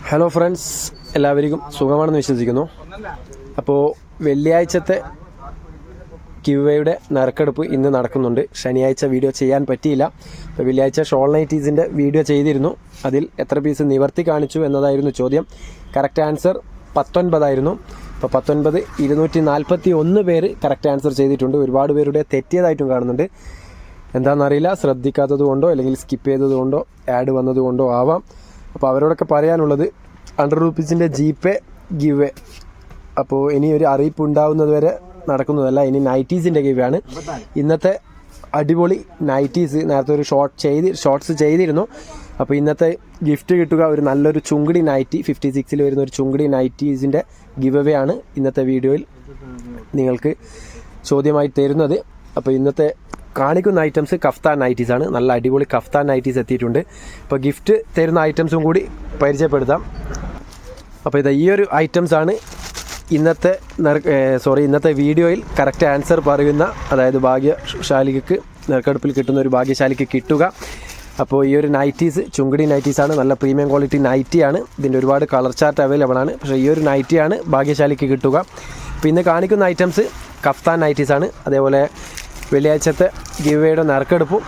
Hello friends, എല്ലാവർക്കും സുഖമാണെന്ന് വിശ്വസിക്കുന്നു. അപ്പോൾ വെള്ളിയാഴ്ചത്തെ ക്യൂവയുടെ നറുക്കെടുപ്പ് ഇന്ന് നടക്കുന്നുണ്ട്. ശനിയാഴ്ച വീഡിയോ ചെയ്യാൻ പറ്റിയില്ല. അപ്പോൾ വെള്ളിയാഴ്ച ഷോൾ നൈറ്റീസിൻ്റെ വീഡിയോ ചെയ്തിരുന്നു. അതിൽ എത്ര പീസ് നിവർത്തി കാണിച്ചു എന്നതായിരുന്നു ചോദ്യം. കറക്റ്റ് ആൻസർ 19 ആയിരുന്നു. അപ്പോൾ 19 241 പേര് കറക്റ്റ് ആൻസർ ചെയ്തിട്ടുണ്ട്. ഒരുപാട് പേരുടെ തെറ്റിയതായിട്ടും കാണുന്നുണ്ട്. എന്താണെന്നറിയില്ല, ശ്രദ്ധിക്കാത്തത് കൊണ്ടോ അല്ലെങ്കിൽ സ്കിപ്പ് ചെയ്തത് കൊണ്ടോ ആഡ് വന്നത് കൊണ്ടോ ആവാം. അപ്പോൾ അവരോടൊക്കെ പറയാനുള്ളത്, ₹100 GPay ഗിവ് വേ. അപ്പോൾ ഇനി ഒരു അറിയിപ്പ് ഉണ്ടാവുന്നത് വരെ നടക്കുന്നതല്ല. ഇനി നൈറ്റീസിൻ്റെ ഗിവ് ആണ്. ഇന്നത്തെ അടിപൊളി നൈറ്റീസ് നേരത്തെ ഒരു ഷോർട്സ് ചെയ്തിരുന്നു. അപ്പോൾ ഇന്നത്തെ ഗിഫ്റ്റ് കിട്ടുക ഒരു നല്ലൊരു ചുങ്കിടി നൈറ്റി, 56 വരുന്ന ഒരു ചുങ്കിടി നൈറ്റീസിൻ്റെ ഗിവ് വേ ആണ് ഇന്നത്തെ വീഡിയോയിൽ നിങ്ങൾക്ക് ചോദ്യമായി തരുന്നത്. അപ്പോൾ ഇന്നത്തെ കാണിക്കുന്ന ഐറ്റംസ് കഫ്താൻ നൈറ്റീസ് ആണ്. നല്ല അടിപൊളി കഫ്താൻ നൈറ്റീസ് എത്തിയിട്ടുണ്ട്. അപ്പോൾ ഗിഫ്റ്റ് തരുന്ന ഐറ്റംസും കൂടി പരിചയപ്പെടുത്താം. അപ്പോൾ ഈ ഒരു ഐറ്റംസ് ആണ് ഇന്നത്തെ വീഡിയോയിൽ കറക്റ്റ് ആൻസർ പറയുന്ന, അതായത് ഭാഗ്യശാലിക്ക് നറുക്കെടുപ്പിൽ കിട്ടുന്ന ഒരു ഭാഗ്യശാലിക്ക് കിട്ടുക. അപ്പോൾ ഈ ഒരു നൈറ്റീസ് ചുങ്കിടി നൈറ്റീസാണ്. നല്ല പ്രീമിയം ക്വാളിറ്റി നൈറ്റിയാണ്. ഇതിൻ്റെ ഒരുപാട് കളർ ചാർട്ട് അവൈലബിൾ ആണ്. പക്ഷേ ഈ ഒരു നൈറ്റിയാണ് ഭാഗ്യശാലിക്ക് കിട്ടുക. അപ്പോൾ ഇന്ന് കാണിക്കുന്ന ഐറ്റംസ് കഫ്താൻ നൈറ്റീസാണ്. അതേപോലെ വെള്ളിയാഴ്ചത്തെ ഗിവ് നറുക്കെടുപ്പും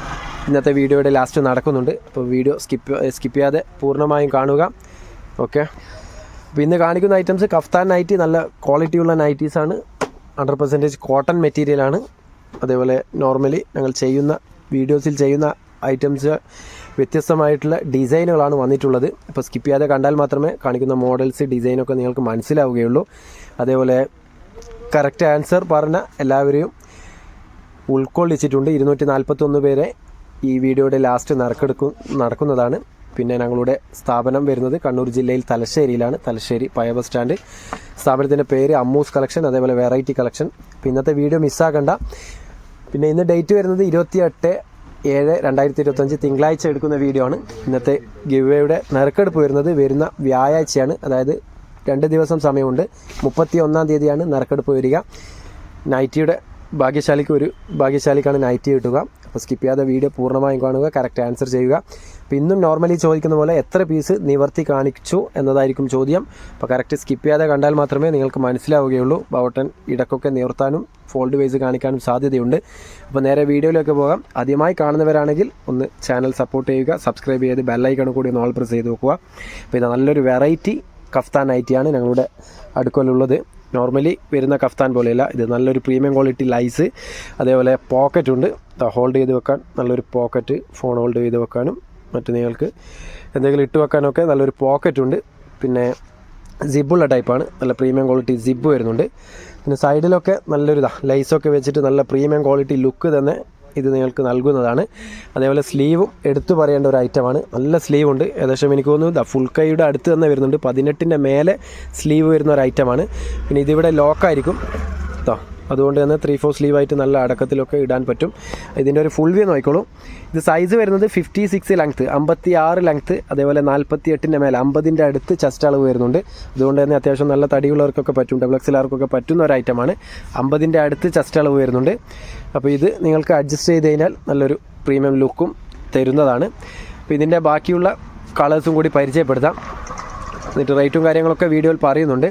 ഇന്നത്തെ വീഡിയോയുടെ ലാസ്റ്റ് നടക്കുന്നുണ്ട്. അപ്പോൾ വീഡിയോ സ്കിപ്പ് ചെയ്യാതെ പൂർണ്ണമായും കാണുക. ഓക്കെ. അപ്പോൾ ഇന്ന് കാണിക്കുന്ന ഐറ്റംസ് കഫ്താൻ നൈറ്റി, നല്ല ക്വാളിറ്റിയുള്ള നൈറ്റീസാണ്. 100% കോട്ടൺ മെറ്റീരിയലാണ്. അതേപോലെ നോർമലി ഞങ്ങൾ വീഡിയോസിൽ ചെയ്യുന്ന ഐറ്റംസ് വ്യത്യസ്തമായിട്ടുള്ള ഡിസൈനുകളാണ് വന്നിട്ടുള്ളത്. അപ്പോൾ സ്കിപ്പ് ചെയ്യാതെ കണ്ടാൽ മാത്രമേ കാണിക്കുന്ന മോഡൽസ് ഡിസൈനൊക്കെ നിങ്ങൾക്ക് മനസ്സിലാവുകയുള്ളൂ. അതേപോലെ കറക്റ്റ് ആൻസർ പറഞ്ഞ എല്ലാവരെയും ഉൾക്കൊള്ളിച്ചിട്ടുണ്ട്. 241 പേരെ ഈ വീഡിയോയുടെ ലാസ്റ്റ് നടക്കുന്നതാണ്. പിന്നെ ഞങ്ങളുടെ സ്ഥാപനം വരുന്നത് കണ്ണൂർ ജില്ലയിൽ തലശ്ശേരിയിലാണ്. തലശ്ശേരി പഴയ ബസ് സ്റ്റാൻഡ്. സ്ഥാപനത്തിൻ്റെ പേര് അമ്മൂസ് കളക്ഷൻ, അതേപോലെ വെറൈറ്റി കളക്ഷൻ. അപ്പോൾ ഇന്നത്തെ വീഡിയോ മിസ്സാക്കണ്ട. പിന്നെ ഇന്ന് ഡേറ്റ് വരുന്നത് 28/7/2025 തിങ്കളാഴ്ച എടുക്കുന്ന വീഡിയോ ആണ്. ഇന്നത്തെ ഗിവ് നറുക്കെടുപ്പ് വരുന്ന വ്യാഴാഴ്ചയാണ്. അതായത് 2 ദിവസം സമയമുണ്ട്. 31-ാം തീയതിയാണ് നറുക്കെടുപ്പ് വരിക. നൈറ്റിയുടെ ഭാഗ്യശാലിക്കാണ് നൈറ്റി കിട്ടുക. അപ്പോൾ സ്കിപ്പ് ചെയ്യാതെ വീഡിയോ പൂർണ്ണമായും കാണുക, കറക്റ്റ് ആൻസർ ചെയ്യുക. അപ്പോൾ ഇന്നും നോർമലി ചോദിക്കുന്ന പോലെ എത്ര പീസ് നിവർത്തി കാണിച്ചു എന്നതായിരിക്കും ചോദ്യം. അപ്പോൾ കറക്റ്റ് സ്കിപ്പ് ചെയ്യാതെ കണ്ടാൽ മാത്രമേ നിങ്ങൾക്ക് മനസ്സിലാവുകയുള്ളൂ. ബട്ടൺ ഇടക്കൊക്കെ നിവർത്താനും ഫോൾഡ് വൈസ് കാണിക്കാനും സാധ്യതയുണ്ട്. അപ്പോൾ നേരെ വീഡിയോയിലേക്ക് പോകാം. ആദ്യമായി കാണുന്നവരാണെങ്കിൽ ഒന്ന് ചാനൽ സപ്പോർട്ട് ചെയ്യുക, സബ്സ്ക്രൈബ് ചെയ്ത് ബെല്ലൈക്കൺ കൂടി ഒന്ന് ഓൾ പ്രസ് ചെയ്ത് വെക്കുക. അപ്പോൾ ഇത് നല്ലൊരു വെറൈറ്റി കഫ്താൻ നൈറ്റിയാണ് ഞങ്ങളുടെ അടുക്കലുള്ളത്. നോർമലി വരുന്ന കഫ്താൻ പോലെയല്ല, ഇത് നല്ലൊരു പ്രീമിയം ക്വാളിറ്റി ലൈസ്. അതേപോലെ പോക്കറ്റ് ഉണ്ട്, ഹോൾഡ് ചെയ്ത് വെക്കാൻ നല്ലൊരു പോക്കറ്റ്, ഫോൺ ഹോൾഡ് ചെയ്ത് വെക്കാനും മറ്റു നിങ്ങൾക്ക് എന്തെങ്കിലും ഇട്ട് വെക്കാനൊക്കെ നല്ലൊരു പോക്കറ്റ് ഉണ്ട്. പിന്നെ സിബുള്ള ടൈപ്പാണ്, നല്ല പ്രീമിയം ക്വാളിറ്റി സിബ് വരുന്നുണ്ട്. പിന്നെ സൈഡിലൊക്കെ നല്ലൊരു ലൈസൊക്കെ വെച്ചിട്ട് നല്ല പ്രീമിയം ക്വാളിറ്റി ലുക്ക് തന്നെ ഇത് നിങ്ങൾക്ക് നൽകുന്നതാണ്. അതേപോലെ സ്ലീവും എടുത്തു പറയേണ്ട ഒരു ഐറ്റമാണ്. നല്ല സ്ലീവ് ഉണ്ട്. ഏകദേശം എനിക്ക് തോന്നുന്നു ഫുൾ കൈയുടെ അടുത്ത് തന്നെ വരുന്നുണ്ട്. 18-ൻ്റെ മേലെ സ്ലീവ് വരുന്ന ഒരു ഐറ്റമാണ്. പിന്നെ ഇതിവിടെ ലോക്കായിരിക്കും. അതുകൊണ്ട് തന്നെ 3/4 സ്ലീവായിട്ട് നല്ല അടക്കത്തിലൊക്കെ ഇടാൻ പറ്റും. ഇതിൻ്റെ ഒരു ഫുൾ വ്യൂ നോക്കിക്കോളൂ. ഇത് സൈസ് വരുന്നത് 56 ലെങ്ത്ത്, 56 ലെങ്ത്ത്, അതേപോലെ 48-ൻ്റെ മേലെ 50-ൻ്റെ അടുത്ത് ചെസ്റ്റ് അളവ് വരുന്നുണ്ട്. അതുകൊണ്ട് തന്നെ അത്യാവശ്യം നല്ല തടിയുള്ളവർക്കൊക്കെ പറ്റും, XXLർക്കൊക്കെ പറ്റുന്ന ഒരു ഐറ്റമാണ്. 50-ൻ്റെ അടുത്ത് ചെസ്റ്റ് അളവ് വരുന്നുണ്ട്. അപ്പോൾ ഇത് നിങ്ങൾക്ക് അഡ്ജസ്റ്റ് ചെയ്ത് കഴിഞ്ഞാൽ നല്ലൊരു പ്രീമിയം ലുക്കും തരുന്നതാണ്. അപ്പോൾ ഇതിൻ്റെ ബാക്കിയുള്ള കളേഴ്സും കൂടി പരിചയപ്പെടുത്താം. എന്നിട്ട് റേറ്റും കാര്യങ്ങളൊക്കെ വീഡിയോയിൽ പറയുന്നുണ്ട്.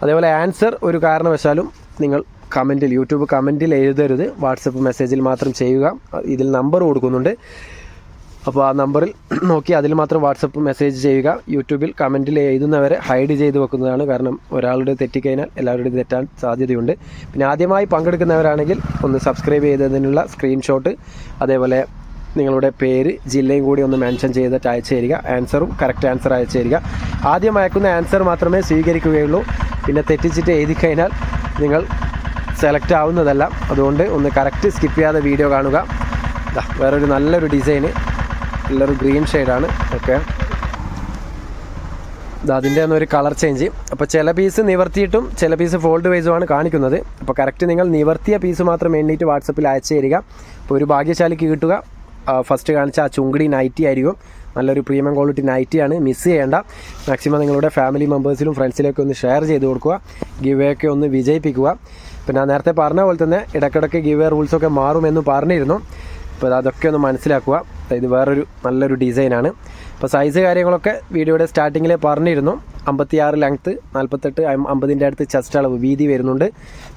അതേപോലെ ആൻസർ ഒരു കാരണവശാലും നിങ്ങൾ യൂട്യൂബ് കമൻറ്റിൽ എഴുതരുത്, വാട്സപ്പ് മെസ്സേജിൽ മാത്രം ചെയ്യുക. ഇതിൽ നമ്പർ കൊടുക്കുന്നുണ്ട്. അപ്പോൾ ആ നമ്പറിൽ നോക്കി അതിൽ മാത്രം വാട്സപ്പ് മെസ്സേജ് ചെയ്യുക. യൂട്യൂബിൽ കമൻറ്റിൽ എഴുതുന്നവരെ ഹൈഡ് ചെയ്ത് വെക്കുന്നതാണ്. കാരണം ഒരാളുടെ തെറ്റിക്കഴിഞ്ഞാൽ എല്ലാവരുടെയും തെറ്റാൻ സാധ്യതയുണ്ട്. പിന്നെ ആദ്യമായി പങ്കെടുക്കുന്നവരാണെങ്കിൽ ഒന്ന് സബ്സ്ക്രൈബ് ചെയ്തതിനുള്ള സ്ക്രീൻഷോട്ട്, അതേപോലെ നിങ്ങളുടെ പേര് ജില്ലയും കൂടി ഒന്ന് മെൻഷൻ ചെയ്തിട്ട് അയച്ചു തരിക. ആൻസറും കറക്റ്റ് ആൻസർ അയച്ചു തരിക. ആദ്യം അയക്കുന്ന ആൻസർ മാത്രമേ സ്വീകരിക്കുകയുള്ളൂ. പിന്നെ തെറ്റിച്ചിട്ട് എഴുതി കഴിഞ്ഞാൽ നിങ്ങൾ സെലക്ട് ആവുന്നതല്ല. അതുകൊണ്ട് ഒന്ന് കറക്റ്റ് സ്കിപ്പ് ചെയ്യാതെ വീഡിയോ കാണുക. വേറൊരു നല്ലൊരു ഡിസൈന്, നല്ലൊരു ഗ്രീൻ ഷെയ്ഡാണ്. ഓക്കെ, അതിൻ്റെ ഒന്നൊരു കളർ ചേഞ്ച്. അപ്പോൾ ചില പീസ് നിവർത്തിയിട്ടും ചില പീസ് ഫോൾഡ് വൈസുമാണ് കാണിക്കുന്നത്. അപ്പോൾ കറക്റ്റ് നിങ്ങൾ നിവർത്തിയ പീസ് മാത്രം എണ്ണിയിട്ട് വാട്സപ്പിൽ അയച്ചു തരിക. അപ്പോൾ ഒരു ഭാഗ്യശാലിക്ക് കിട്ടുക ഫസ്റ്റ് കാണിച്ച ആ ചുങ്കിടി നൈറ്റി ആയിരിക്കും. നല്ലൊരു പ്രീമിയം ക്വാളിറ്റി നൈറ്റിയാണ്, മിസ് ചെയ്യേണ്ട. മാക്സിമം നിങ്ങളുടെ ഫാമിലി മെമ്പേഴ്സിലും ഫ്രണ്ട്സിലേക്ക് ഒന്ന് ഷെയർ ചെയ്ത് കൊടുക്കുക. ഗിവ് ഒക്കെ ഒന്ന് വിജയിപ്പിക്കുക. പിന്നെ നേരത്തെ പറഞ്ഞ പോലെ തന്നെ ഇടയ്ക്കിടയ്ക്ക് ഗിവ് റൂൾസൊക്കെ മാറുമെന്ന് പറഞ്ഞിരുന്നു. അപ്പോൾ അതൊക്കെ ഒന്ന് മനസ്സിലാക്കുക. ഇത് വേറൊരു നല്ലൊരു ഡിസൈനാണ്. അപ്പോൾ സൈസ് കാര്യങ്ങളൊക്കെ വീഡിയോയുടെ സ്റ്റാർട്ടിങ്ങിൽ പറഞ്ഞിരുന്നു. 56 ലെങ്ത്ത്, 48 50ൻ്റെ അടുത്ത് ചെസ്റ്റ് അളവ് വീതി വരുന്നുണ്ട്.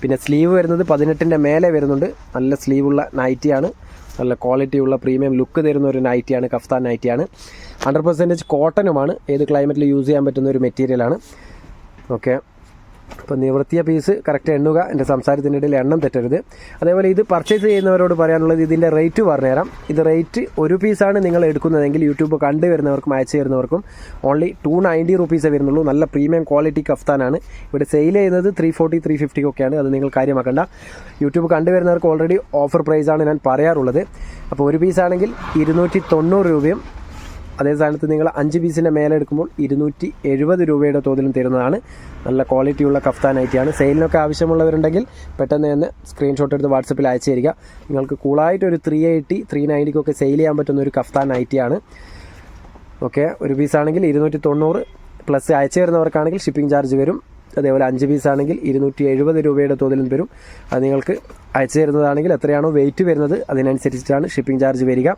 പിന്നെ സ്ലീവ് വരുന്നത് 18ൻ്റെ മേലെ വരുന്നുണ്ട്. നല്ല സ്ലീവുള്ള നൈറ്റിയാണ്, നല്ല ക്വാളിറ്റിയുള്ള പ്രീമിയം ലുക്ക് തരുന്ന ഒരു നൈറ്റിയാണ്, കഫ്താൻ നൈറ്റിയാണ്. 100% കോട്ടനുമാണ്, ഏത് ക്ലൈമറ്റിൽ യൂസ് ചെയ്യാൻ പറ്റുന്ന ഒരു മെറ്റീരിയലാണ്. ഓക്കെ, അപ്പോൾ നിവർത്തിയ പീസ് കറക്റ്റ് എണ്ണുക, എൻ്റെ സംസാരത്തിൻ്റെ ഇടയിൽ എണ്ണം തെറ്റരുത്. അതേപോലെ ഇത് പർച്ചേസ് ചെയ്യുന്നവരോട് പറയാനുള്ളത് ഇതിൻ്റെ റേറ്റ് പറഞ്ഞുതരാം. ഇത് റേറ്റ് ഒരു പീസാണ് നിങ്ങൾ എടുക്കുന്നതെങ്കിൽ യൂട്യൂബ് കണ്ടുവരുന്നവർക്കും അയച്ചു തരുന്നവർക്കും ഓൺലി 290 റുപ്പീസേ വരുന്നുള്ളൂ. നല്ല പ്രീമിയം ക്വാളിറ്റി കഫ്താനാണ്. ഇവിടെ സെയിൽ ചെയ്യുന്നത് 340 350 ഒക്കെയാണ്, അത് നിങ്ങൾ കാര്യമാക്കണ്ട. യൂട്യൂബ് കണ്ടുവരുന്നവർക്ക് ഓൾറെഡി ഓഫർ പ്രൈസാണ് ഞാൻ പറയാറുള്ളത്. അപ്പോൾ ഒരു പീസാണെങ്കിൽ 290 രൂപയും, അതേ സ്ഥാനത്ത് നിങ്ങൾ 5 പീസിൻ്റെ മേലെ എടുക്കുമ്പോൾ 270 രൂപയുടെ തോതിലും തരുന്നതാണ്. നല്ല ക്വാളിറ്റിയുള്ള കഫ്താൻ നൈറ്റിയാണ്. സെയിലിനൊക്കെ ആവശ്യമുള്ളവരുണ്ടെങ്കിൽ പെട്ടെന്ന് തന്നെ സ്ക്രീൻഷോട്ട് എടുത്ത് വാട്സപ്പിൽ അയച്ചു തരിക. നിങ്ങൾക്ക് കൂളായിട്ട് ഒരു 380 390 സെയിൽ ചെയ്യാൻ പറ്റുന്ന ഒരു കഫ്താൻ നൈറ്റിയാണ്. ഓക്കെ, ഒരു പീസാണെങ്കിൽ 290 പ്ലസ് അയച്ചു തരുന്നവർക്കാണെങ്കിൽ ഷിപ്പിംഗ് ചാർജ് വരും. അതേപോലെ 5 പീസാണെങ്കിൽ 270 രൂപയുടെ തോതിലും വരും. അത് നിങ്ങൾക്ക് അയച്ചു തരുന്നതാണെങ്കിൽ എത്രയാണോ വെയിറ്റ് വരുന്നത് അതിനനുസരിച്ചിട്ടാണ് ഷിപ്പിംഗ് ചാർജ് വരിക.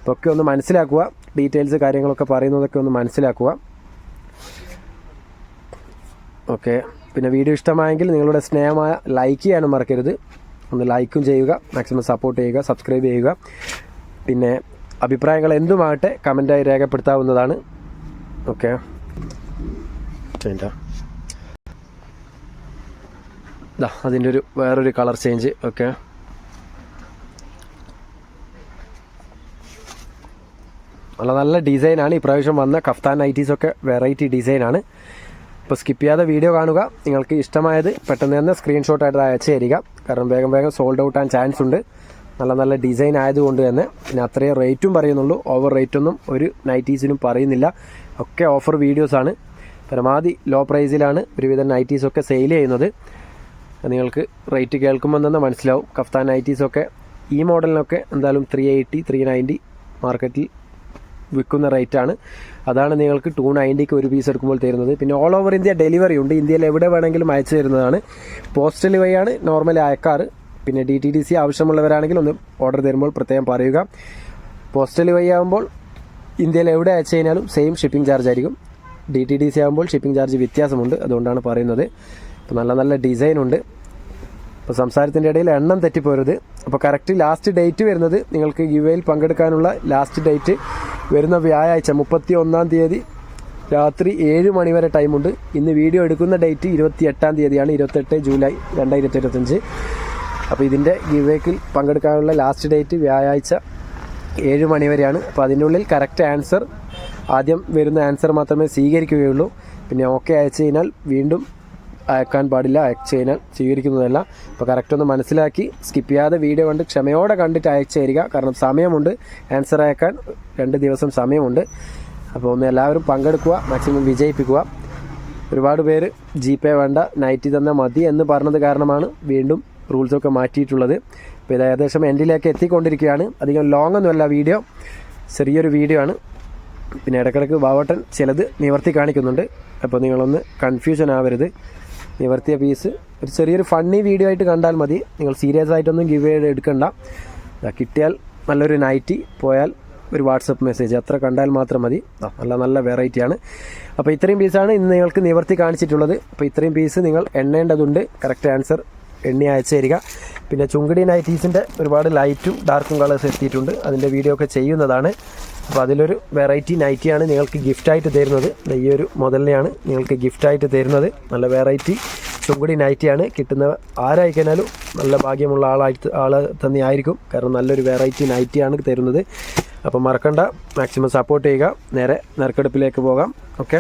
അപ്പോൾ ഒക്കെ ഒന്ന് മനസ്സിലാക്കുക, ഡീറ്റെയിൽസ് കാര്യങ്ങളൊക്കെ പറയുന്നതൊക്കെ ഒന്ന് മനസ്സിലാക്കുക. ഓക്കെ, പിന്നെ വീഡിയോ ഇഷ്ടമായെങ്കിൽ നിങ്ങളുടെ സ്നേഹമായ ലൈക്ക് ചെയ്യാനും മറക്കരുത്. ഒന്ന് ലൈക്കും ചെയ്യുക, മാക്സിമം സപ്പോർട്ട് ചെയ്യുക, സബ്സ്ക്രൈബ് ചെയ്യുക. പിന്നെ അഭിപ്രായങ്ങൾ എന്തുമാകട്ടെ കമൻറ്റായി രേഖപ്പെടുത്താവുന്നതാണ്. ഓക്കെ, അതിൻ്റെ ഒരു വേറൊരു കളർ ചേഞ്ച്. ഓക്കെ, നല്ല ഡിസൈനാണ് ഇപ്രാവശ്യം വന്ന കഫ്താൻ നൈറ്റീസൊക്കെ, വെറൈറ്റി ഡിസൈനാണ്. ഇപ്പോൾ സ്കിപ്പ് ചെയ്യാതെ വീഡിയോ കാണുക. നിങ്ങൾക്ക് ഇഷ്ടമായത് പെട്ടെന്ന് തന്നെ സ്ക്രീൻഷോട്ടായിട്ട് അയച്ചു തരിക. കാരണം വേഗം വേഗം സോൾഡ് ഔട്ട് ആകാൻ ചാൻസ് ഉണ്ട്, നല്ല ഡിസൈൻ ആയതുകൊണ്ട് തന്നെ. പിന്നെ അത്രയും റേറ്റും പറയുന്നുള്ളൂ, ഓവർ റേറ്റൊന്നും ഒരു നൈറ്റീസിനും പറയുന്നില്ല. ഒക്കെ ഓഫർ വീഡിയോസാണ്. പരമാവധി ലോ പ്രൈസിലാണ് ഒരുവിധം നൈറ്റീസൊക്കെ സെയിൽ ചെയ്യുന്നത്. നിങ്ങൾക്ക് റേറ്റ് കേൾക്കുമ്പോൾ തന്നെ മനസ്സിലാവും. കഫ്താൻ നൈറ്റീസൊക്കെ ഈ മോഡലിനൊക്കെ എന്തായാലും 380 390 മാർക്കറ്റിൽ വിൽക്കുന്ന റേറ്റാണ്. അതാണ് നിങ്ങൾക്ക് 290 ഒരു പീസ് എടുക്കുമ്പോൾ തരുന്നത്. പിന്നെ ഓൾ ഓവർ ഇന്ത്യ ഡെലിവറി ഉണ്ട്, ഇന്ത്യയിൽ എവിടെ വേണമെങ്കിലും അയച്ചു തരുന്നതാണ്. പോസ്റ്റൽ വഴിയാണ് നോർമലി അയക്കാറ്. പിന്നെ DTDC ആവശ്യമുള്ളവരാണെങ്കിൽ ഒന്ന് ഓർഡർ തരുമ്പോൾ പ്രത്യേകം പറയുക. പോസ്റ്റൽ വഴി ആകുമ്പോൾ ഇന്ത്യയിൽ എവിടെ അയച്ചു കഴിഞ്ഞാലും സെയിം ഷിപ്പിംഗ് ചാർജ് ആയിരിക്കും. DTDC ആകുമ്പോൾ ഷിപ്പിംഗ് ചാർജ് വ്യത്യാസമുണ്ട്, അതുകൊണ്ടാണ് പറയുന്നത്. അപ്പോൾ നല്ല ഡിസൈനുണ്ട്. അപ്പോൾ സംസാരത്തിൻ്റെ ഇടയിൽ എണ്ണം തെറ്റിപ്പോരുത്. അപ്പോൾ കറക്റ്റ് ലാസ്റ്റ് ഡേറ്റ് വരുന്നത്, നിങ്ങൾക്ക് ഗിവേയിൽ പങ്കെടുക്കാനുള്ള ലാസ്റ്റ് ഡേറ്റ് വരുന്ന വ്യാഴാഴ്ച 31-ാം തീയതി രാത്രി 7 മണി വരെ ടൈമുണ്ട്. ഇന്ന് വീഡിയോ എടുക്കുന്ന ഡേറ്റ് 28-ാം തീയതിയാണ്, 28 ജൂലൈ 2025. അപ്പോൾ ഇതിൻ്റെ ഗിവേക്കിൽ പങ്കെടുക്കാനുള്ള ലാസ്റ്റ് ഡേറ്റ് വ്യാഴാഴ്ച 7 മണി വരെയാണ്. അപ്പോൾ അതിൻ്റെ ഉള്ളിൽ കറക്റ്റ് ആൻസർ, ആദ്യം വരുന്ന ആൻസർ മാത്രമേ സ്വീകരിക്കുകയുള്ളൂ. പിന്നെ ഓക്കെ അയച്ചു കഴിഞ്ഞാൽ വീണ്ടും അയക്കാൻ പാടില്ല, അയച്ചു കഴിഞ്ഞാൽ സ്വീകരിക്കുന്നതല്ല. അപ്പോൾ കറക്റ്റ് ഒന്ന് മനസ്സിലാക്കി സ്കിപ്പ് ചെയ്യാതെ വീഡിയോ കണ്ട് ക്ഷമയോടെ കണ്ടിട്ട് അയച്ചു തരിക. കാരണം സമയമുണ്ട്, ആൻസർ അയക്കാൻ 2 ദിവസം സമയമുണ്ട്. അപ്പോൾ ഒന്ന് എല്ലാവരും പങ്കെടുക്കുക, മാക്സിമം വിജയിപ്പിക്കുക. ഒരുപാട് പേര് GPay വേണ്ട, നൈറ്റി തന്നെ മതി എന്ന് പറഞ്ഞത് കാരണമാണ് വീണ്ടും റൂൾസൊക്കെ മാറ്റിയിട്ടുള്ളത്. അപ്പോൾ ഇത് ഏകദേശം എൻഡിലേക്ക് എത്തിക്കൊണ്ടിരിക്കുകയാണ്. അധികം ലോങ് ഒന്നുമല്ല വീഡിയോ, ചെറിയൊരു വീഡിയോ ആണ്. പിന്നെ ഇടയ്ക്കിടയ്ക്ക് ബാവട്ടൻ ചിലത് നിവർത്തി കാണിക്കുന്നുണ്ട്. അപ്പോൾ നിങ്ങളൊന്ന് കൺഫ്യൂഷൻ ആവരുത്. നിവർത്തിയ പീസ് ഒരു ചെറിയൊരു ഫണ്ണി വീഡിയോ ആയിട്ട് കണ്ടാൽ മതി. നിങ്ങൾ സീരിയസ് ആയിട്ടൊന്നും ഗിവ് എടുക്കണ്ട. കിട്ടിയാൽ നല്ലൊരു നൈറ്റി, പോയാൽ ഒരു വാട്സപ്പ് മെസ്സേജ്, അത്ര കണ്ടാൽ മാത്രം മതി. നല്ല വെറൈറ്റിയാണ്. അപ്പോൾ ഇത്രയും പീസാണ് ഇന്ന് നിങ്ങൾക്ക് നിവർത്തി കാണിച്ചിട്ടുള്ളത്. അപ്പോൾ ഇത്രയും പീസ് നിങ്ങൾ എണ്ണേണ്ടതുണ്ട്. കറക്റ്റ് ആൻസർ എണ്ണി അയച്ചു തരിക. പിന്നെ ചുങ്കടി നൈറ്റീസിൻ്റെ ഒരുപാട് ലൈറ്റും ഡാർക്കും കളേഴ്സ് എത്തിയിട്ടുണ്ട്, അതിൻ്റെ വീഡിയോ ഒക്കെ ചെയ്യുന്നതാണ്. അപ്പോൾ അതിലൊരു വെറൈറ്റി നൈറ്റിയാണ് നിങ്ങൾക്ക് ഗിഫ്റ്റായിട്ട് തരുന്നത്. ഈ ഒരു മോഡലിനെയാണ് നിങ്ങൾക്ക് ഗിഫ്റ്റായിട്ട് തരുന്നത്. നല്ല വെറൈറ്റി ചുങ്കടി നൈറ്റിയാണ്. കിട്ടുന്ന ആരായിക്കഴിഞ്ഞാലും നല്ല ഭാഗ്യമുള്ള ആൾ തന്നെയായിരിക്കും. കാരണം നല്ലൊരു വെറൈറ്റി നൈറ്റിയാണ് തരുന്നത്. അപ്പോൾ മറക്കണ്ട, മാക്സിമം സപ്പോർട്ട് ചെയ്യുക. നേരെ നറുക്കെടുപ്പിലേക്ക് പോകാം. ഓക്കെ,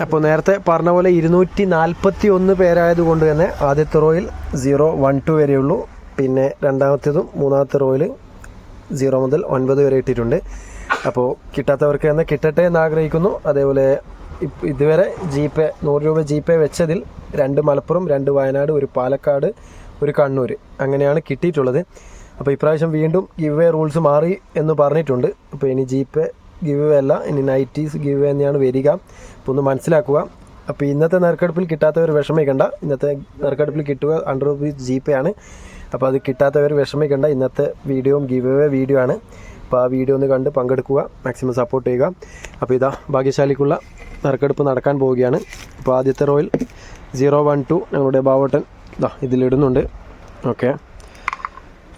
അപ്പോൾ നേരത്തെ പറഞ്ഞ പോലെ 241 പേരായതുകൊണ്ട് തന്നെ ആദ്യത്തെ റോയിൽ 0, 1, 2 വരെയുള്ളൂ. പിന്നെ രണ്ടാമത്തേതും മൂന്നാമത്തെ റോയിൽ 0 മുതൽ 9 വരെ ഇട്ടിട്ടുണ്ട്. അപ്പോൾ കിട്ടാത്തവർക്ക് തന്നെ കിട്ടട്ടെ എന്ന് ആഗ്രഹിക്കുന്നു. അതേപോലെ ഇതുവരെ GPay 100 രൂപ GPay വെച്ചതിൽ 2 മലപ്പുറം, 2 വയനാട്, 1 പാലക്കാട്, 1 കണ്ണൂർ അങ്ങനെയാണ് കിട്ടിയിട്ടുള്ളത്. അപ്പോൾ ഇപ്രാവശ്യം വീണ്ടും ഗിവ് റൂൾസ് മാറി എന്ന് പറഞ്ഞിട്ടുണ്ട്. അപ്പോൾ ഇനി GPay ഗിവ് അല്ല, ഇനി നൈറ്റീസ് ഗിവ് തന്നെയാണ് വരിക. അപ്പോൾ ഒന്ന് മനസ്സിലാക്കുക. അപ്പോൾ ഇന്നത്തെ നറുക്കെടുപ്പിൽ കിട്ടാത്തവർ വിഷമിക്കണ്ട. ഇന്നത്തെ നറുക്കെടുപ്പിൽ കിട്ടുക 100 രൂപീസ് GPay ആണ്. അപ്പോൾ അത് കിട്ടാത്തവർ വിഷമിക്കണ്ട. ഇന്നത്തെ വീഡിയോയും ഗിവ് വീഡിയോ ആണ്. അപ്പോൾ ആ വീഡിയോ ഒന്ന് കണ്ട് പങ്കെടുക്കുക, മാക്സിമം സപ്പോർട്ട് ചെയ്യുക. അപ്പോൾ ഇതാ ഭാഗ്യശാലിക്കുള്ള നറുക്കെടുപ്പ് നടക്കാൻ പോവുകയാണ്. അപ്പോൾ ആദ്യത്തെ റോയിൽ 012 ഞങ്ങളുടെ ബാവോട്ടൻ ഇതാ ഇതിലിടുന്നുണ്ട്. ഓക്കെ,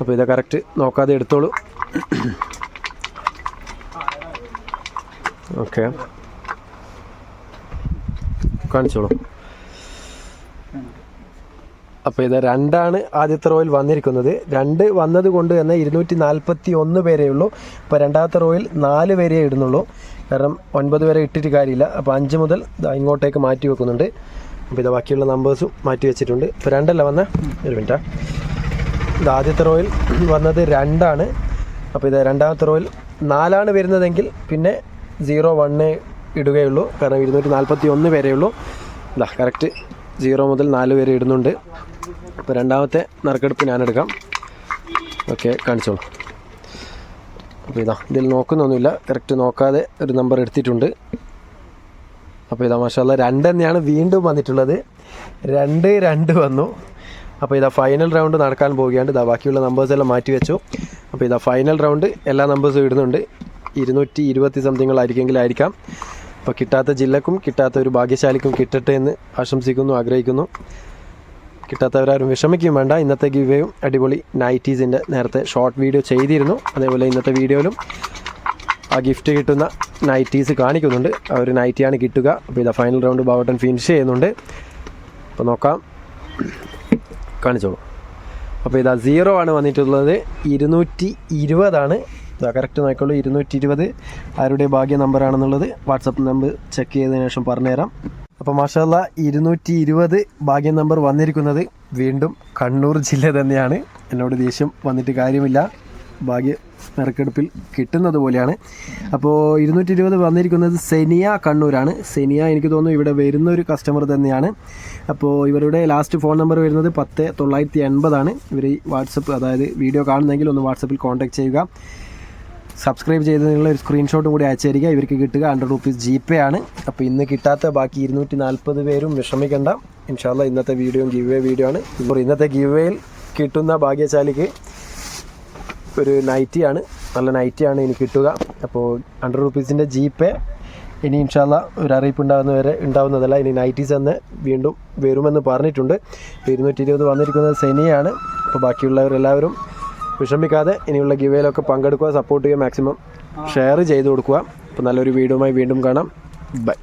അപ്പോൾ ഇതാ കറക്റ്റ് നോക്കാതെ എടുത്തോളൂ. ഓക്കെ, കാണിച്ചോളൂ. അപ്പോൾ ഇത് 2 ആദ്യത്തെ റോയിൽ വന്നിരിക്കുന്നത്. 2 വന്നത് കൊണ്ട് തന്നെ 241 പേരേ ഉള്ളൂ. ഇപ്പോൾ രണ്ടാമത്തെ റോയിൽ 4 പേരേ ഇടുന്നുള്ളൂ, കാരണം 9 വരെ ഇട്ടിട്ട് കാര്യമില്ല. അപ്പോൾ 5 മുതൽ ഇങ്ങോട്ടേക്ക് മാറ്റി വെക്കുന്നുണ്ട്. അപ്പോൾ ഇത് ബാക്കിയുള്ള നമ്പേഴ്സും മാറ്റി വെച്ചിട്ടുണ്ട്. ഇപ്പോൾ 2 വന്ന ഒരു മിനിറ്റാ. ഇത് ആദ്യത്തെ റോയിൽ വന്നത് 2. അപ്പോൾ ഇത് രണ്ടാമത്തെ റോയിൽ 4 വരുന്നതെങ്കിൽ പിന്നെ 01 ഇടുകയുള്ളൂ, കാരണം 241 പേരേ ഉള്ളൂ. ഇതാ കറക്റ്റ് 0 മുതൽ 4 വരെ ഇടുന്നുണ്ട്. അപ്പോൾ രണ്ടാമത്തെ നറുക്കെടുപ്പ് ഞാനെടുക്കാം. ഓക്കെ, കാണിച്ചോളൂ. അപ്പോൾ ഇതാ ഇതിൽ നോക്കുന്നൊന്നുമില്ല, കറക്റ്റ് നോക്കാതെ ഒരു നമ്പർ എടുത്തിട്ടുണ്ട്. അപ്പോൾ ഇതാ മാഷാല്ലാ 2 തന്നെയാണ് വീണ്ടും വന്നിട്ടുള്ളത്. 2 വന്നു. അപ്പോൾ ഇതാ ഫൈനൽ റൗണ്ട് നടക്കാൻ പോവുകയാണ്. ഇതാ ബാക്കിയുള്ള നമ്പേഴ്സ് എല്ലാം മാറ്റി വെച്ചു. അപ്പോൾ ഇതാ ഫൈനൽ റൗണ്ട് എല്ലാ നമ്പേഴ്സും ഇടുന്നുണ്ട്. 220 സംതിങ്ങളായിരിക്കും. അപ്പോൾ കിട്ടാത്ത ജില്ലക്കും കിട്ടാത്ത ഒരു ഭാഗ്യശാലിക്കും കിട്ടട്ടെ എന്ന് ആശംസിക്കുന്നു, ആഗ്രഹിക്കുന്നു. കിട്ടാത്തവരാരും വിഷമിക്കുകയും വേണ്ട. ഇന്നത്തെ ഗിവേയും അടിപൊളി നൈറ്റീസിൻ്റെ നേരത്തെ ഷോർട്ട് വീഡിയോ ചെയ്തിരുന്നു. അതേപോലെ ഇന്നത്തെ വീഡിയോയിലും ആ ഗിഫ്റ്റ് കിട്ടുന്ന നൈറ്റീസ് കാണിക്കുന്നുണ്ട്. ആ ഒരു നൈറ്റിയാണ് കിട്ടുക. അപ്പോൾ ഇതാ ഫൈനൽ റൗണ്ട് ബാവട്ടൻ ഫിനിഷ് ചെയ്യുന്നുണ്ട്. അപ്പോൾ നോക്കാം, കാണിച്ചോളൂ. അപ്പോൾ ഇതാ 0 വന്നിട്ടുള്ളത്. 220 ഇതാ കറക്റ്റ് നോക്കിക്കോളൂ. 220 ആരുടെ ഭാഗ്യ നമ്പറാണെന്നുള്ളത് വാട്സപ്പ് നമ്പർ ചെക്ക് ചെയ്തതിനു ശേഷം പറഞ്ഞുതരാം. അപ്പോൾ മാഷാല്ലാ 220 ഭാഗ്യ നമ്പർ വന്നിരിക്കുന്നത് വീണ്ടും കണ്ണൂർ ജില്ല തന്നെയാണ്. എന്നോട് ദേഷ്യം വന്നിട്ട് കാര്യമില്ല, ഭാഗ്യ നറുക്കെടുപ്പിൽ കിട്ടുന്നത് പോലെയാണ്. അപ്പോൾ 220 വന്നിരിക്കുന്നത് സെനിയ കണ്ണൂരാണ്. സെനിയ എനിക്ക് തോന്നുന്നു ഇവിടെ വരുന്ന ഒരു കസ്റ്റമർ തന്നെയാണ്. അപ്പോൾ ഇവരുടെ ലാസ്റ്റ് ഫോൺ നമ്പർ വരുന്നത് 10980. ഇവർ വാട്സപ്പ്, അതായത് വീഡിയോ കാണുന്നെങ്കിൽ ഒന്ന് വാട്സപ്പിൽ കോൺടാക്ട് ചെയ്യുക. സബ്സ്ക്രൈബ് ചെയ്തതിനുള്ള ഒരു സ്ക്രീൻഷോട്ടും കൂടി അയച്ചു തരിക. ഇവർക്ക് കിട്ടുക 100 റുപ്പീസ് GPay ആണ്. അപ്പോൾ ഇന്ന് കിട്ടാത്ത ബാക്കി 240 പേരും വിഷമിക്കേണ്ട. ഇൻഷാല്ലാ ഇന്നത്തെ വീഡിയോയും ഗിവ് വീഡിയോ ആണ്. ഇപ്പോൾ ഇന്നത്തെ ഗിവേയിൽ കിട്ടുന്ന ഭാഗ്യശാലിക്ക് ഒരു നൈറ്റിയാണ്, നല്ല നൈറ്റിയാണ് ഇനി കിട്ടുക. അപ്പോൾ 100 റുപ്പീസിൻ്റെ GPay ഇനി ഇൻഷാല്ലാ ഒരു അറിയിപ്പ് ഉണ്ടാവുന്നതല്ല. ഇനി നൈറ്റീസ് എന്ന് വീണ്ടും വരുമെന്ന് പറഞ്ഞിട്ടുണ്ട്. ഇപ്പോൾ 220 വന്നിരിക്കുന്നത് സെനിയാണ്. അപ്പോൾ ബാക്കിയുള്ളവരെല്ലാവരും വിഷമിക്കാതെ ഇനിയുള്ള ഗിവേയിലൊക്കെ പങ്കെടുക്കുക, സപ്പോർട്ട് ചെയ്യുക, മാക്സിമം ഷെയർ ചെയ്ത് കൊടുക്കുക. അപ്പോൾ നല്ലൊരു വീഡിയോയുമായി വീണ്ടും കാണാം. ബൈ.